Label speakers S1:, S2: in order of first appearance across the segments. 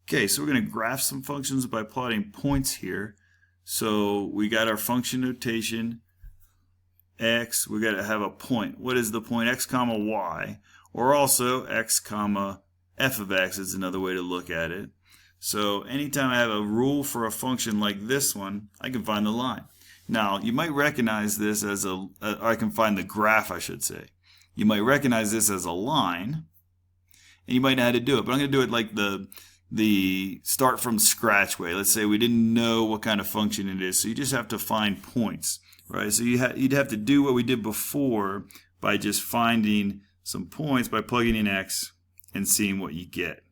S1: Okay, so we're going to graph some functions by plotting points here. So we got our function notation, x, we got to have a point. What is the point? X comma y, or also x comma f of x is another way to look at it. So anytime I have a rule for a function like this one, I can find the line. Now, you might recognize this as I can find the graph, I should say. You might recognize this as a line, and you might know how to do it, but I'm going to do it like the start from scratch way. Let's say we didn't know what kind of function it is, so you just have to find points, right? So you'd have to do what we did before by just finding some points by plugging in x and seeing what you get.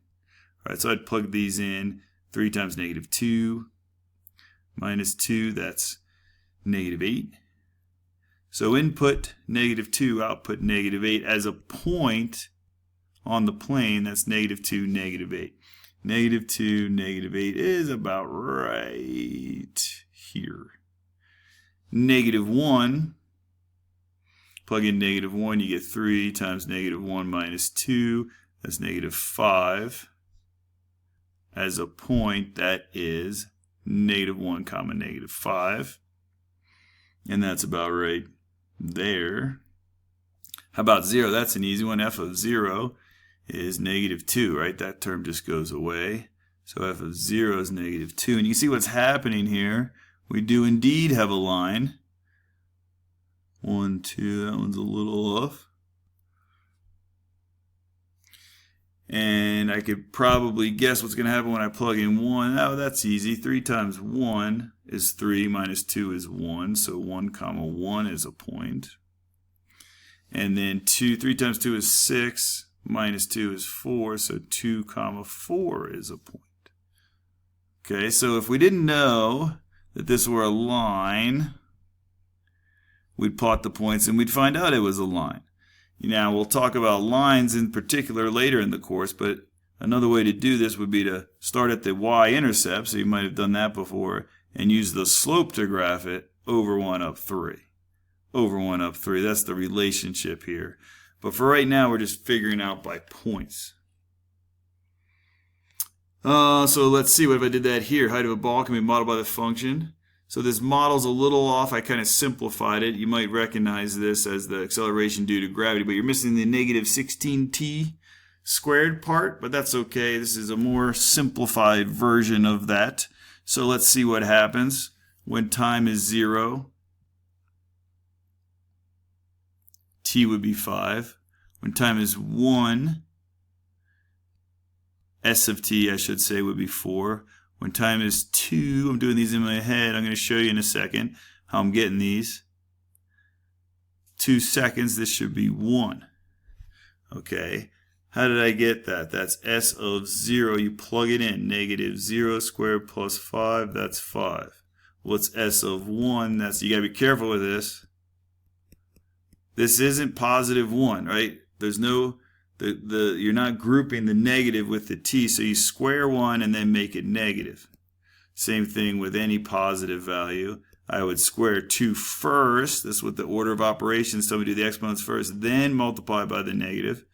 S1: All right, so I'd plug these in. 3 times negative 2 minus 2, that's negative 8. So input negative 2, output negative 8 as a point on the plane. That's negative 2, negative 8. Negative 2, negative 8 is about right here. Negative 1, plug in negative 1, you get 3 times negative 1 minus 2, that's negative 5. As a point, that is negative 1 comma negative 5. And that's about right there. How about 0? That's an easy one. F of 0 is negative 2, right? That term just goes away. So f of 0 is negative 2. And you see what's happening here. We do indeed have a line. 1, 2, that one's a little off. And I could probably guess what's going to happen when I plug in 1. Oh, that's easy. 3 times 1 is 3, minus 2 is 1. So 1 comma 1 is a point. And then 3 times 2 is 6. Minus 2 is 4, so 2 comma 4 is a point. Okay, so if we didn't know that this were a line, we'd plot the points and we'd find out it was a line. Now, we'll talk about lines in particular later in the course, but another way to do this would be to start at the y-intercept, so you might have done that before, and use the slope to graph it over 1 up 3. Over 1 up 3, that's the relationship here. But for right now, we're just figuring out by points. So let's see, what if I did that here? Height of a ball can be modeled by the function. So this model's a little off. I kind of simplified it. You might recognize this as the acceleration due to gravity, but you're missing the negative 16t squared part, but that's okay. This is a more simplified version of that. So let's see what happens when time is 0. T would be 5. When time is 1, S of t, I should say, would be 4. When time is 2, I'm doing these in my head. I'm going to show you in a second how I'm getting these. 2 seconds, this should be 1. Okay, how did I get that? That's S of 0. You plug it in. Negative 0 squared plus 5, that's 5. What's S of 1? That's, you got to be careful with this. This isn't positive 1, right? There's no, you're not grouping the negative with the t, so you square 1 and then make it negative. Same thing with any positive value. I would square 2 first. This is what the order of operations. So we do the exponents first, then multiply by the negative,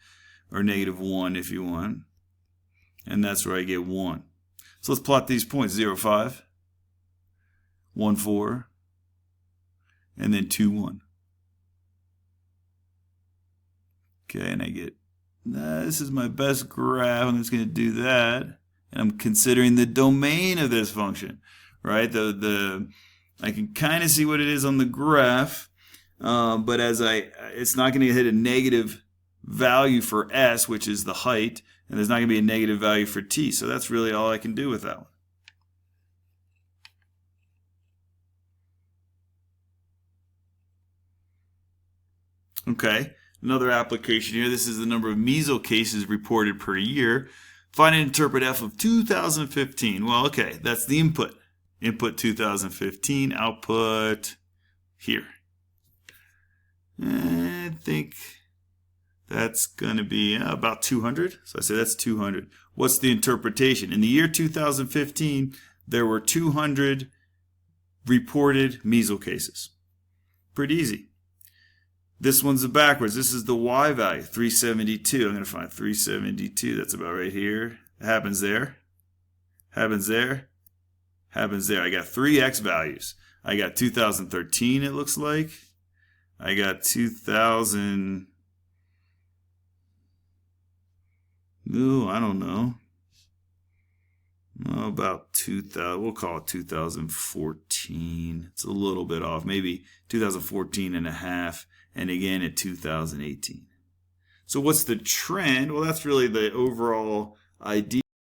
S1: or negative 1 if you want. And that's where I get 1. So let's plot these points. 0, 5, 1, 4, and then 2, 1. Okay, and I get, this is my best graph. I'm just going to do that. And I'm considering the domain of this function, right? I can kind of see what it is on the graph, but it's not going to hit a negative value for s, which is the height, and there's not going to be a negative value for t. So that's really all I can do with that one. Okay. Another application here, this is the number of measles cases reported per year. Find and interpret f of 2015. Well, okay, that's the input. Input 2015, output here. I think that's going to be about 200. So I say that's 200. What's the interpretation? In the year 2015, there were 200 reported measles cases. Pretty easy. This one's the backwards. This is the y value, 372. I'm going to find 372. That's about right here. It happens there. Happens there. Happens there. I got 3 X values. I got 2013, it looks like. I got 2000. Ooh, I don't know. About 2000. We'll call it 2014. It's a little bit off. Maybe 2014 and a half. And again at 2018. So what's the trend? Well, that's really the overall idea.